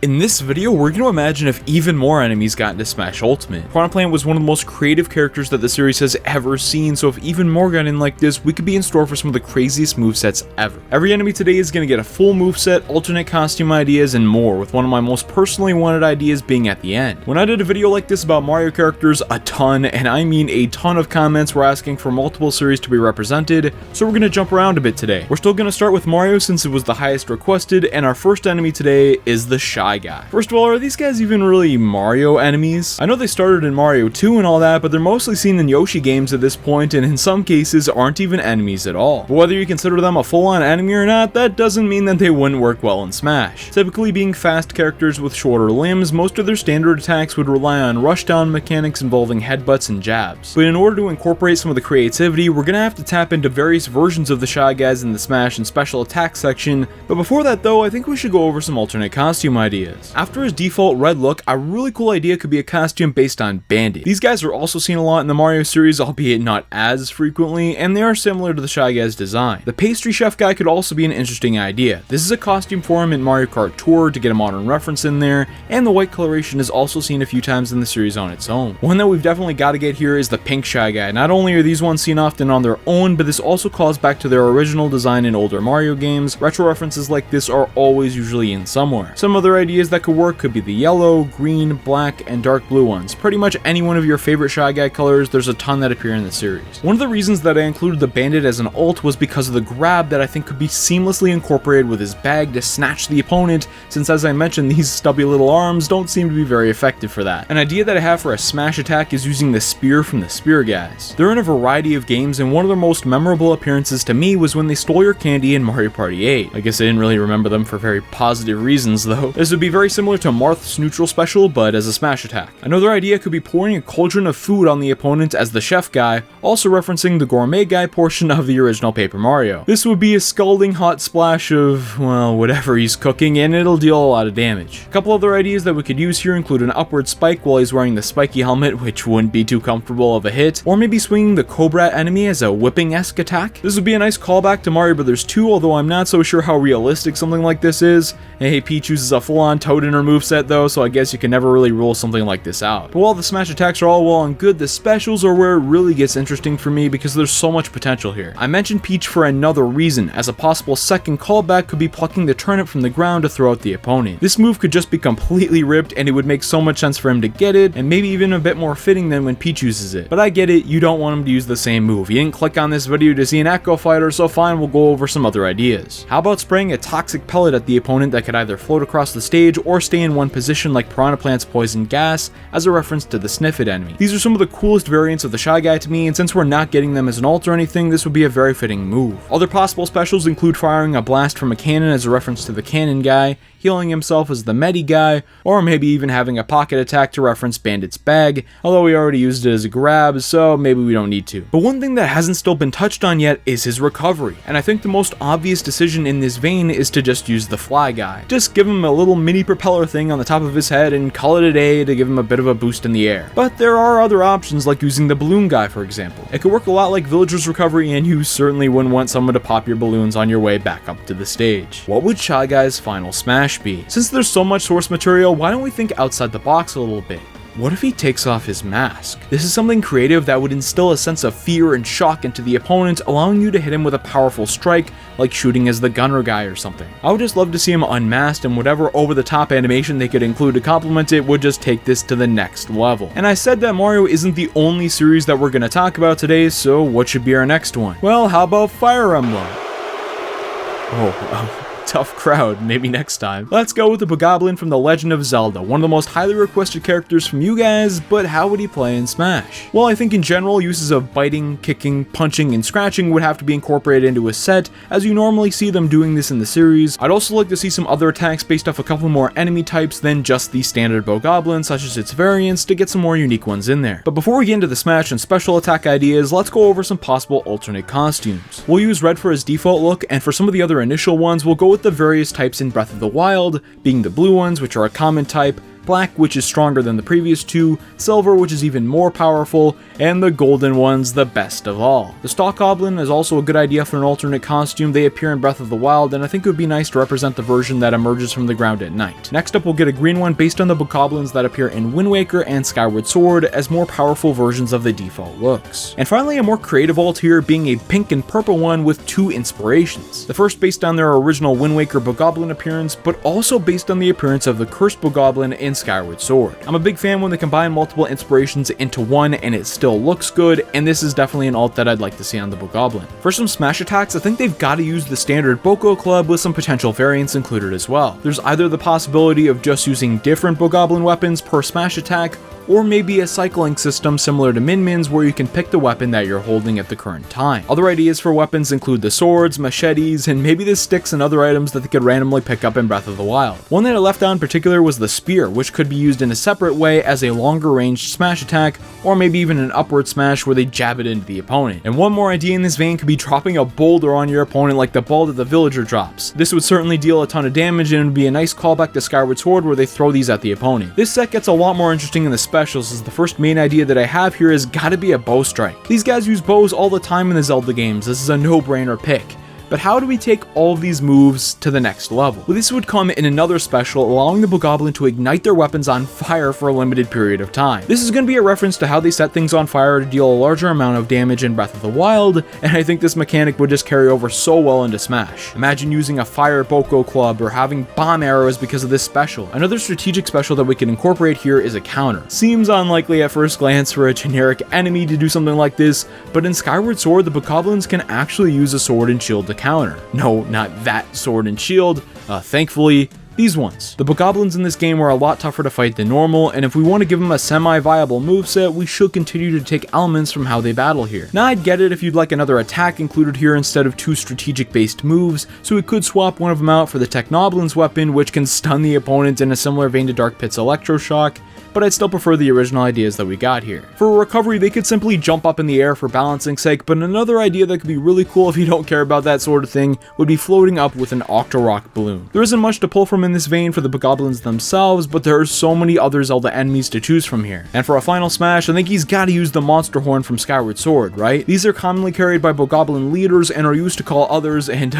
In this video, we're going to imagine if even more enemies got into Smash Ultimate. Piranha Plant was one of the most creative characters that the series has ever seen, so if even more got in like this, we could be in store for some of the craziest movesets ever. Every enemy today is going to get a full moveset, alternate costume ideas, and more, with one of my most personally wanted ideas being at the end. When I did a video like this about Mario characters, a ton, and I mean a ton of comments were asking for multiple series to be represented, so we're going to jump around a bit today. We're still going to start with Mario since it was the highest requested, and our first enemy today is the Shy Guy. First of all, are these guys even really Mario enemies? I know they started in Mario 2 and all that, but they're mostly seen in Yoshi games at this point, and in some cases aren't even enemies at all. But whether you consider them a full-on enemy or not, that doesn't mean that they wouldn't work well in Smash. Typically being fast characters with shorter limbs, most of their standard attacks would rely on rushdown mechanics involving headbutts and jabs. But in order to incorporate some of the creativity, we're gonna have to tap into various versions of the Shy Guys in the Smash and special attack section, but before that though, I think we should go over some alternate costume ideas. After his default red look, a really cool idea could be a costume based on Bandit. These guys are also seen a lot in the Mario series, albeit not as frequently, and they are similar to the Shy Guy's design. The pastry chef guy could also be an interesting idea. This is a costume for him in Mario Kart Tour to get a modern reference in there, and the white coloration is also seen a few times in the series on its own. One that we've definitely got to get here is the pink Shy Guy. Not only are these ones seen often on their own, but this also calls back to their original design in older Mario games. Retro references like this are always usually in somewhere. Some other ideas that could work could be the yellow, green, black, and dark blue ones. Pretty much any one of your favorite Shy Guy colors, there's a ton that appear in the series. One of the reasons that I included the Bandit as an ult was because of the grab that I think could be seamlessly incorporated with his bag to snatch the opponent, since as I mentioned, these stubby little arms don't seem to be very effective for that. An idea that I have for a smash attack is using the spear from the Spear Guys. They're in a variety of games, and one of their most memorable appearances to me was when they stole your candy in Mario Party 8. I guess I didn't really remember them for very positive reasons though. This would be very similar to Marth's neutral special, but as a smash attack. Another idea could be pouring a cauldron of food on the opponent as the chef guy, also referencing the gourmet guy portion of the original Paper Mario. This would be a scalding hot splash of, well, whatever he's cooking, and it'll deal a lot of damage. A couple other ideas that we could use here include an upward spike while he's wearing the spiky helmet, which wouldn't be too comfortable of a hit, or maybe swinging the Cobra enemy as a whipping-esque attack. This would be a nice callback to Mario Bros. 2, although I'm not so sure how realistic something like this is. Hey, Peach uses a full-on Toad in her moveset though, so I guess you can never really rule something like this out. But while the smash attacks are all well and good, the specials are where it really gets interesting for me because there's so much potential here. I mentioned Peach for another reason, as a possible second callback could be plucking the turnip from the ground to throw at the opponent. This move could just be completely ripped, and it would make so much sense for him to get it, and maybe even a bit more fitting than when Peach uses it. But I get it, you don't want him to use the same move. You didn't click on this video to see an Echo Fighter, so fine, we'll go over some other ideas. How about spraying a toxic pellet at the opponent that could either float across the stage or stay in one position like Piranha Plant's poison gas, as a reference to the Sniff It enemy. These are some of the coolest variants of the Shy Guy to me, and since we're not getting them as an ult or anything, this would be a very fitting move. Other possible specials include firing a blast from a cannon as a reference to the Cannon Guy, healing himself as the Medi Guy, or maybe even having a pocket attack to reference Bandit's bag, although we already used it as a grab, so maybe we don't need to. But one thing that hasn't still been touched on yet is his recovery, and I think the most obvious decision in this vein is to just use the Fly Guy. Just give him a little mini propeller thing on the top of his head and call it a day to give him a bit of a boost in the air. But there are other options like using the Balloon Guy, for example. It could work a lot like Villager's recovery, and you certainly wouldn't want someone to pop your balloons on your way back up to the stage. What would Shy Guy's final smash be? Since there's so much source material, why don't we think outside the box a little bit? What if he takes off his mask? This is something creative that would instill a sense of fear and shock into the opponent, allowing you to hit him with a powerful strike, like shooting as the Gunner Guy or something. I would just love to see him unmasked, and whatever over-the-top animation they could include to complement it would just take this to the next level. And I said that Mario isn't the only series that we're gonna talk about today, so what should be our next one? Well, how about Fire Emblem? Tough crowd, maybe next time. Let's go with the Goblin from The Legend of Zelda, one of the most highly requested characters from you guys, but how would he play in Smash? Well, I think in general, uses of biting, kicking, punching, and scratching would have to be incorporated into a set, as you normally see them doing this in the series. I'd also like to see some other attacks based off a couple more enemy types than just the standard Goblin, such as its variants, to get some more unique ones in there. But before we get into the Smash and special attack ideas, let's go over some possible alternate costumes. We'll use red for his default look, and for some of the other initial ones, we'll go with the various types in Breath of the Wild, being the blue ones, which are a common type, Black, which is stronger than the previous two, Silver, which is even more powerful, and the Golden one's the best of all. The Stalk Goblin is also a good idea for an alternate costume. They appear in Breath of the Wild, and I think it would be nice to represent the version that emerges from the ground at night. Next up, we'll get a green one based on the Bokoblins that appear in Wind Waker and Skyward Sword as more powerful versions of the default looks. And finally, a more creative alt here being a pink and purple one with two inspirations. The first based on their original Wind Waker Bokoblin appearance, but also based on the appearance of the Cursed Bokoblin in Skyward Sword. I'm a big fan when they combine multiple inspirations into one and it still looks good, and this is definitely an alt that I'd like to see on the Bokoblin. For some smash attacks, I think they've got to use the standard Boko Club with some potential variants included as well. There's either the possibility of just using different Bokoblin weapons per smash attack, or maybe a cycling system similar to Min Min's where you can pick the weapon that you're holding at the current time. Other ideas for weapons include the swords, machetes, and maybe the sticks and other items that they could randomly pick up in Breath of the Wild. One that I left out in particular was the spear, which could be used in a separate way as a longer ranged smash attack, or maybe even an upward smash where they jab it into the opponent. And one more idea in this vein could be dropping a boulder on your opponent like the ball that the villager drops. This would certainly deal a ton of damage and would be a nice callback to Skyward Sword where they throw these at the opponent. This set gets a lot more interesting in the specials, as the first main idea that I have here has gotta be a bow strike. These guys use bows all the time in the Zelda games. This is a no-brainer pick. But how do we take all of these moves to the next level? Well, this would come in another special, allowing the Bokoblin to ignite their weapons on fire for a limited period of time. This is going to be a reference to how they set things on fire to deal a larger amount of damage in Breath of the Wild, and I think this mechanic would just carry over so well into Smash. Imagine using a fire Boko Club or having bomb arrows because of this special. Another strategic special that we can incorporate here is a counter. Seems unlikely at first glance for a generic enemy to do something like this, but in Skyward Sword, the Bokoblins can actually use a sword and shield to counter. No, not that sword and shield, thankfully, these ones. The Bokoblins in this game are a lot tougher to fight than normal, and if we want to give them a semi-viable moveset, we should continue to take elements from how they battle here. Now, I'd get it if you'd like another attack included here instead of two strategic-based moves, so we could swap one of them out for the Technoblin's weapon, which can stun the opponent in a similar vein to Dark Pit's Electroshock, but I'd still prefer the original ideas that we got here. For recovery, they could simply jump up in the air for balancing's sake, but another idea that could be really cool if you don't care about that sort of thing would be floating up with an Octorok balloon. There isn't much to pull from in this vein for the Bokoblins themselves, but there are so many other Zelda enemies to choose from here. And for a final smash, I think he's gotta use the Monster Horn from Skyward Sword, right? These are commonly carried by Bokoblin leaders and are used to call others, and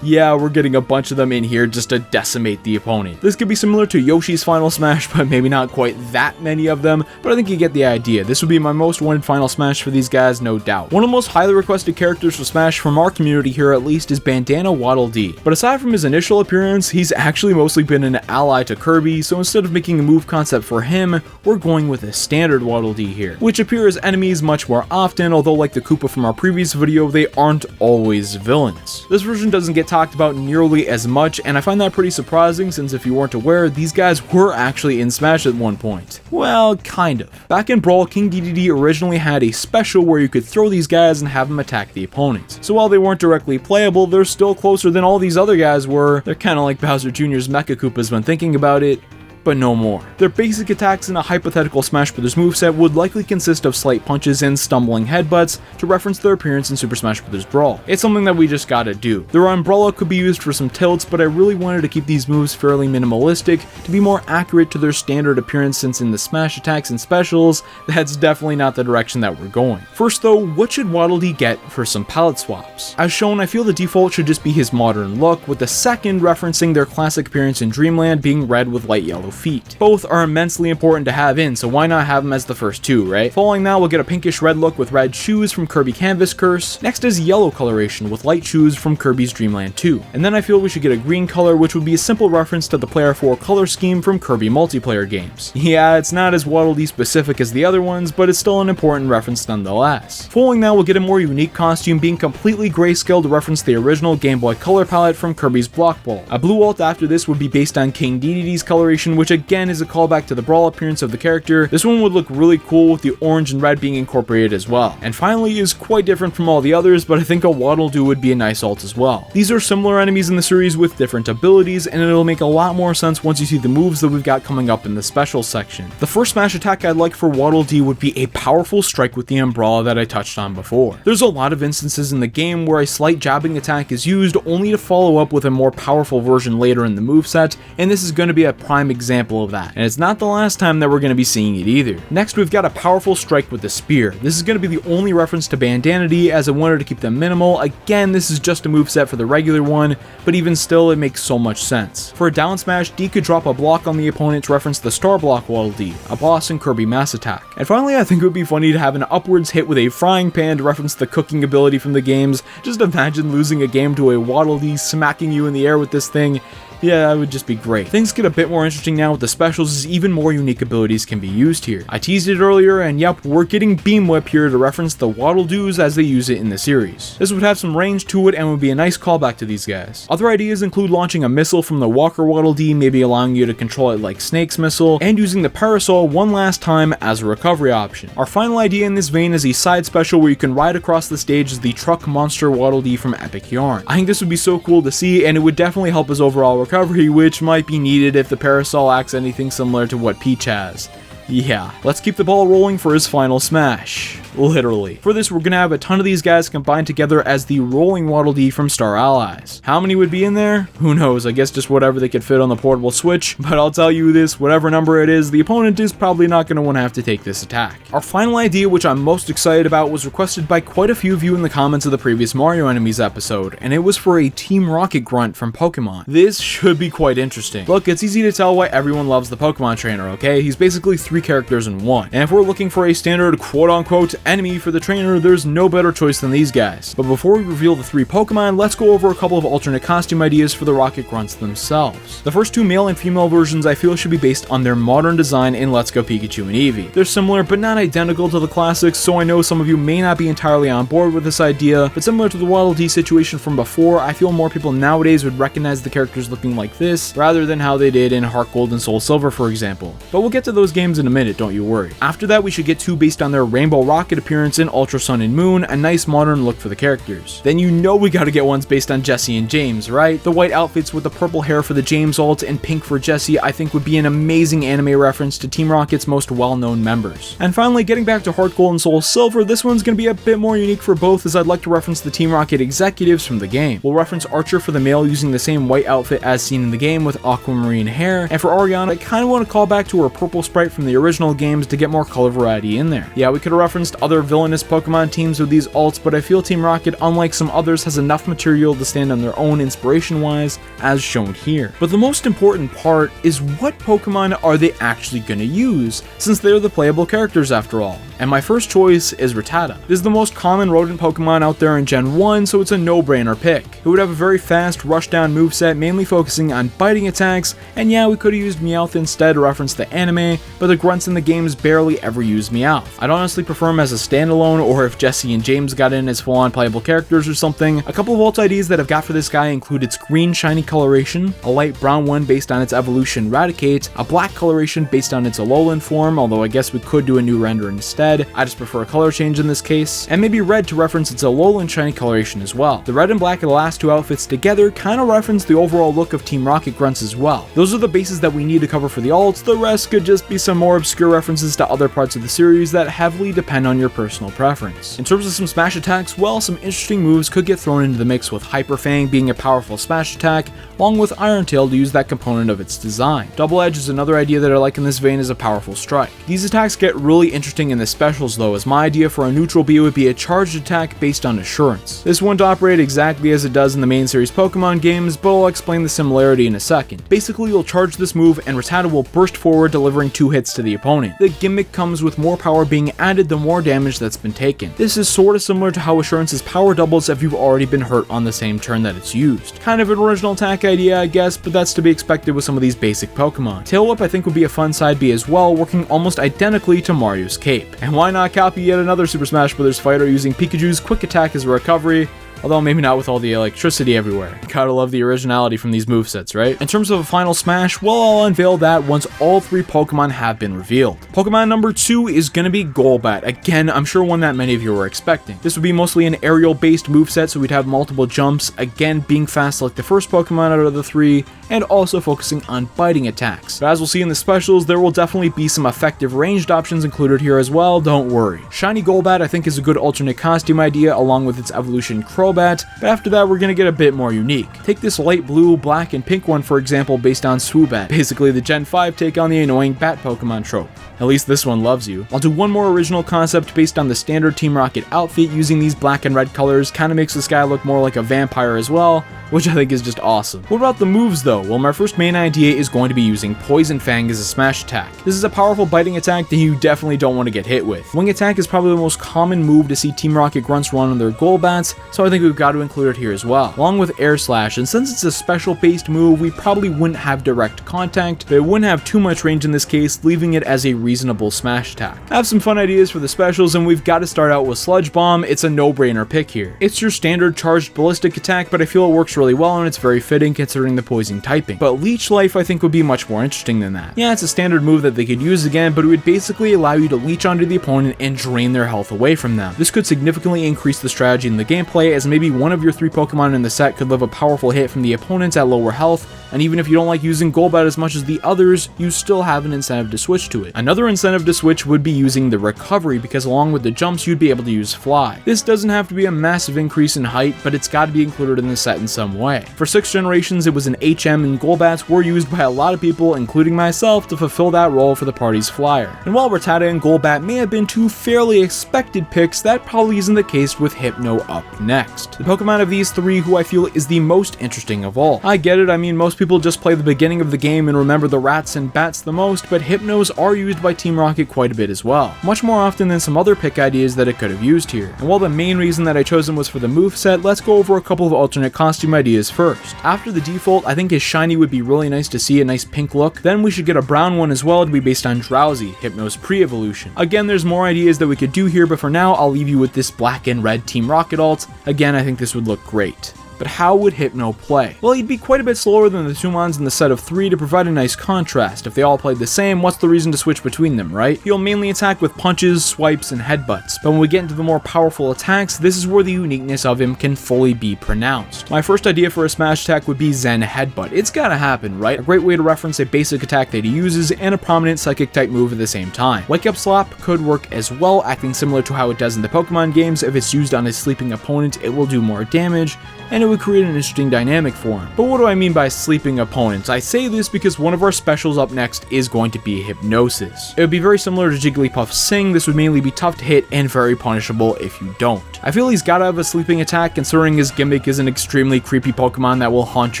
yeah, we're getting a bunch of them in here just to decimate the opponent. This could be similar to Yoshi's final smash, but maybe not quite that many of them, but I think you get the idea. This would be my most wanted final smash for these guys, no doubt. One of the most highly requested characters for Smash from our community here at least is Bandana Waddle Dee, but aside from his initial appearance, he's actually mostly been an ally to Kirby, so instead of making a move concept for him, we're going with a standard Waddle Dee here, which appear as enemies much more often, although like the Koopa from our previous video, they aren't always villains. This version doesn't get talked about nearly as much, and I find that pretty surprising since if you weren't aware, these guys were actually in Smash at one point. Well, kind of. Back in Brawl, King Dedede originally had a special where you could throw these guys and have them attack the opponent. So while they weren't directly playable, they're still closer than all these other guys were. They're kinda like Bowser Jr.'s Mecha Koopas when thinking about it, but no more. Their basic attacks in a hypothetical Smash Bros. Moveset would likely consist of slight punches and stumbling headbutts to reference their appearance in Super Smash Bros. Brawl. It's something that we just gotta do. Their umbrella could be used for some tilts, but I really wanted to keep these moves fairly minimalistic to be more accurate to their standard appearance, since in the Smash attacks and specials, that's definitely not the direction that we're going. First though, what should Waddle Dee get for some palette swaps? As shown, I feel the default should just be his modern look, with the second referencing their classic appearance in Dreamland being red with light yellow feet. Both are immensely important to have in, so why not have them as the first two, right? Following that, we'll get a pinkish red look with red shoes from Kirby Canvas Curse. Next is yellow coloration with light shoes from Kirby's Dreamland 2. And then I feel we should get a green color, which would be a simple reference to the Player 4 color scheme from Kirby multiplayer games. Yeah, it's not as Waddle Dee specific as the other ones, but it's still an important reference nonetheless. Following that, we'll get a more unique costume being completely grayscale to reference the original Game Boy Color palette from Kirby's Block Ball. A blue alt after this would be based on King Dedede's coloration, which again is a callback to the Brawl appearance of the character. This one would look really cool with the orange and red being incorporated as well. And finally is quite different from all the others, but I think a Waddle Doo would be a nice alt as well. These are similar enemies in the series with different abilities, and it'll make a lot more sense once you see the moves that we've got coming up in the special section. The first smash attack I'd like for Waddle Dee would be a powerful strike with the umbrella that I touched on before. There's a lot of instances in the game where a slight jabbing attack is used only to follow up with a more powerful version later in the moveset, and this is going to be a prime example example of that, and it's not the last time that we're going to be seeing it either. Next, we've got a powerful strike with the spear. This is going to be the only reference to Bandana D, as I wanted to keep them minimal. Again, this is just a moveset for the regular one, but even still, it makes so much sense. For a down smash, D could drop a block on the opponent to reference the Star Block Waddle Dee, a boss in Kirby Mass Attack. And finally, I think it would be funny to have an upwards hit with a frying pan to reference the cooking ability from the games. Just imagine losing a game to a Waddle Dee smacking you in the air with this thing. Yeah, that would just be great. Things get a bit more interesting now with the specials, as even more unique abilities can be used here. I teased it earlier, and yep, we're getting Beam Whip here to reference the Waddle Doos as they use it in the series. This would have some range to it and would be a nice callback to these guys. Other ideas include launching a missile from the Walker Waddle Dee, maybe allowing you to control it like Snake's missile, and using the Parasol one last time as a recovery option. Our final idea in this vein is a side special where you can ride across the stage as the Truck Monster Waddle Dee from Epic Yarn. I think this would be so cool to see, and it would definitely help his overall recovery, which might be needed if the Parasol acts anything similar to what Peach has. Yeah, let's keep the ball rolling for his final smash. Literally. For this, we're gonna have a ton of these guys combined together as the Rolling Waddle Dee from Star Allies. How many would be in there? Who knows, I guess just whatever they could fit on the portable Switch, but I'll tell you this, whatever number it is, the opponent is probably not gonna wanna have to take this attack. Our final idea, which I'm most excited about, was requested by quite a few of you in the comments of the previous Mario Enemies episode, and it was for a Team Rocket grunt from Pokemon. This should be quite interesting. Look, it's easy to tell why everyone loves the Pokemon trainer, okay? He's basically 3 characters in one, and if we're looking for a standard quote-unquote enemy for the trainer, there's no better choice than these guys. But before we reveal the 3 Pokemon, let's go over a couple of alternate costume ideas for the Rocket Grunts themselves. The first 2 male and female versions I feel should be based on their modern design in Let's Go Pikachu and Eevee. They're similar but not identical to the classics, so I know some of you may not be entirely on board with this idea, but similar to the Waddle Dee situation from before, I feel more people nowadays would recognize the characters looking like this, rather than how they did in Heart Gold and Soul Silver, for example. But we'll get to those games in a minute, don't you worry. After that, we should get 2 based on their Rainbow Rocket appearance in Ultra Sun and Moon, a nice modern look for the characters. Then you know we gotta get ones based on Jessie and James, right? The white outfits with the purple hair for the James ult and pink for Jessie I think would be an amazing anime reference to Team Rocket's most well-known members. And finally, getting back to Heart Gold and Soul Silver, this one's gonna be a bit more unique for both, as I'd like to reference the Team Rocket executives from the game. We'll reference Archer for the male using the same white outfit as seen in the game with aquamarine hair, and for Ariana, I kinda want to call back to her purple sprite from the original games to get more color variety in there. Yeah, we could have referenced other villainous Pokemon teams with these ults, but I feel Team Rocket, unlike some others, has enough material to stand on their own inspiration-wise, as shown here. But the most important part is what Pokemon are they actually gonna use, since they're the playable characters after all. And my first choice is Rattata. This is the most common rodent Pokemon out there in Gen 1, so it's a no-brainer pick. It would have a very fast rushdown moveset, mainly focusing on biting attacks, and yeah, we could have used Meowth instead to reference the anime, but the grunts in the games barely ever use Meowth. I'd honestly prefer him as a standalone, or if Jessie and James got in as full-on playable characters or something. A couple of ult ideas that I've got for this guy include its green shiny coloration, a light brown one based on its evolution Raticate, a black coloration based on its Alolan form, although I guess we could do a new render instead. I just prefer a color change in this case, and maybe red to reference its Alolan shiny coloration as well. The red and black of the last 2 outfits together kind of reference the overall look of Team Rocket grunts as well. Those are the bases that we need to cover for the ults, the rest could just be some more obscure references to other parts of the series that heavily depend on your personal preference. In terms of some smash attacks, well, some interesting moves could get thrown into the mix, with Hyper Fang being a powerful smash attack, along with Iron Tail to use that component of its design. Double Edge is another idea that I like in this vein as a powerful strike. These attacks get really interesting in the specials though, as my idea for a neutral B would be a charged attack based on Assurance. This won't operate exactly as it does in the main series Pokemon games, but I'll explain the similarity in a second. Basically, you'll charge this move and Rattata will burst forward, delivering 2 hits to the opponent. The gimmick comes with more power being added the more damage that's been taken. This is sorta similar to how Assurance's power doubles if you've already been hurt on the same turn that it's used. Kind of an original attack idea, I guess, but that's to be expected with some of these basic Pokemon. Tail Whip I think would be a fun side B as well, working almost identically to Mario's cape. And why not copy yet another Super Smash Bros. Fighter using Pikachu's quick attack as a recovery? Although maybe not with all the electricity everywhere. Gotta love the originality from these movesets, right? In terms of a final smash, well, I'll unveil that once all 3 Pokemon have been revealed. Pokemon number 2 is gonna be Golbat. Again, I'm sure one that many of you were expecting. This would be mostly an aerial-based moveset, so we'd have multiple jumps, again being fast like the first Pokemon out of the 3, and also focusing on biting attacks. But as we'll see in the specials, there will definitely be some effective ranged options included here as well, don't worry. Shiny Golbat I think is a good alternate costume idea along with its evolution Crobat, but after that we're gonna get a bit more unique. Take this light blue, black, and pink one for example based on Swoobat, basically the Gen 5 take on the annoying bat Pokemon trope. At least this one loves you. I'll do one more original concept based on the standard Team Rocket outfit using these black and red colors, kinda makes this guy look more like a vampire as well, which I think is just awesome. What about the moves though? Well, my first main idea is going to be using Poison Fang as a smash attack. This is a powerful biting attack that you definitely don't want to get hit with. Wing attack is probably the most common move to see Team Rocket grunts run on their Golbats, so I think we've got to include it here as well, along with Air Slash, and since it's a special based move, we probably wouldn't have direct contact, but it wouldn't have too much range in this case, leaving it as a reasonable smash attack. I have some fun ideas for the specials, and we've got to start out with Sludge Bomb. It's a no-brainer pick here. It's your standard charged ballistic attack, but I feel it works really well and it's very fitting considering the poison typing. But Leech Life I think would be much more interesting than that. Yeah, it's a standard move that they could use again, but it would basically allow you to leech onto the opponent and drain their health away from them. This could significantly increase the strategy in the gameplay, as maybe one of your 3 Pokemon in the set could live a powerful hit from the opponents at lower health, and even if you don't like using Golbat as much as the others, you still have an incentive to switch to it. Another incentive to switch would be using the recovery, because along with the jumps you'd be able to use Fly. This doesn't have to be a massive increase in height, but it's got to be included in the set in some way. For 6 generations it was an HM, and Golbats were used by a lot of people, including myself, to fulfill that role for the party's flyer. And while Rattata and Golbat may have been 2 fairly expected picks, that probably isn't the case with Hypno up next. The Pokemon of these 3 who I feel is the most interesting of all. I get it, I mean most people just play the beginning of the game and remember the rats and bats the most, but Hypnos are used by Team Rocket quite a bit as well, much more often than some other pick ideas that it could have used here. And while the main reason that I chose him was for the moveset, let's go over a couple of alternate costume ideas first. After the default, I think his shiny would be really nice to see, a nice pink look. Then we should get a brown one as well to be based on Drowsy, Hypno's pre-evolution. Again, there's more ideas that we could do here, but for now I'll leave you with this black and red Team Rocket alt. Again, I think this would look great. But how would Hypno play? Well, he'd be quite a bit slower than the 2 mons in the set of 3 to provide a nice contrast. If they all played the same, what's the reason to switch between them, right? He'll mainly attack with punches, swipes, and headbutts, but when we get into the more powerful attacks, this is where the uniqueness of him can fully be pronounced. My first idea for a smash attack would be Zen Headbutt. It's gotta happen, right? A great way to reference a basic attack that he uses and a prominent psychic type move at the same time. Wake Up Slap could work as well, acting similar to how it does in the Pokemon games. If it's used on a sleeping opponent, it will do more damage, and it would create an interesting dynamic for him. But what do I mean by sleeping opponents? I say this because one of our specials up next is going to be Hypnosis. It would be very similar to Jigglypuff's Sing. This would mainly be tough to hit and very punishable if you don't. I feel he's gotta have a sleeping attack considering his gimmick is an extremely creepy Pokemon that will haunt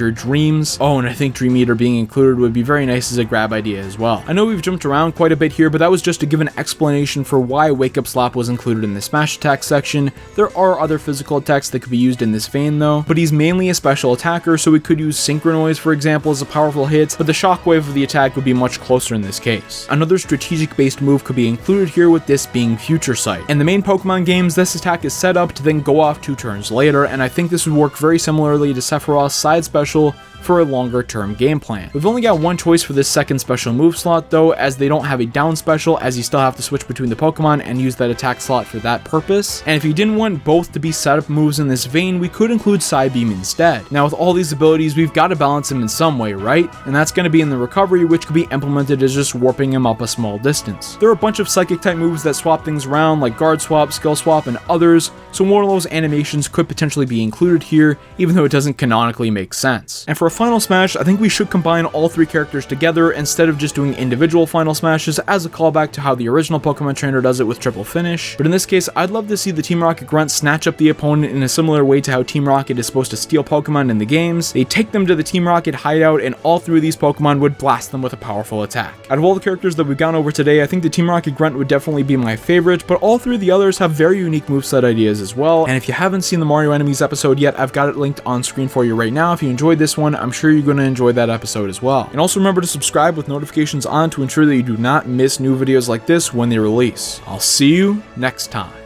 your dreams. Oh, and I think Dream Eater being included would be very nice as a grab idea as well. I know we've jumped around quite a bit here, but that was just to give an explanation for why Wake Up Slap was included in the smash attack section. There are other physical attacks that could be used in this vein though, but he's mainly a special attacker, so we could use Synchronoise for example as a powerful hit, but the shockwave of the attack would be much closer in this case. Another strategic based move could be included here, with this being Future Sight. In the main Pokemon games, this attack is set up to then go off 2 turns later, and I think this would work very similarly to Sephiroth's side special for a longer term game plan. We've only got one choice for this second special move slot though, as they don't have a down special, as you still have to switch between the Pokemon and use that attack slot for that purpose. And if you didn't want both to be setup moves in this vein, we could include Psybeam instead. Now with all these abilities, we've got to balance him in some way, right? And that's going to be in the recovery, which could be implemented as just warping him up a small distance. There are a bunch of psychic type moves that swap things around, like Guard Swap, Skill Swap, and others, so one of those animations could potentially be included here, even though it doesn't canonically make sense. And for a final smash, I think we should combine all 3 characters together instead of just doing individual final smashes, as a callback to how the original Pokemon Trainer does it with Triple Finish. But in this case, I'd love to see the Team Rocket Grunt snatch up the opponent in a similar way to how Team Rocket is supposed to steal Pokemon in the games. They take them to the Team Rocket hideout, and all 3 of these Pokemon would blast them with a powerful attack. Out of all the characters that we've gone over today, I think the Team Rocket Grunt would definitely be my favorite, but all 3 of the others have very unique moveset ideas as well. And if you haven't seen the Mario Enemies episode yet, I've got it linked on screen for you right now. If you enjoyed this one, I'm sure you're going to enjoy that episode as well. And also remember to subscribe with notifications on to ensure that you do not miss new videos like this when they release. I'll see you next time.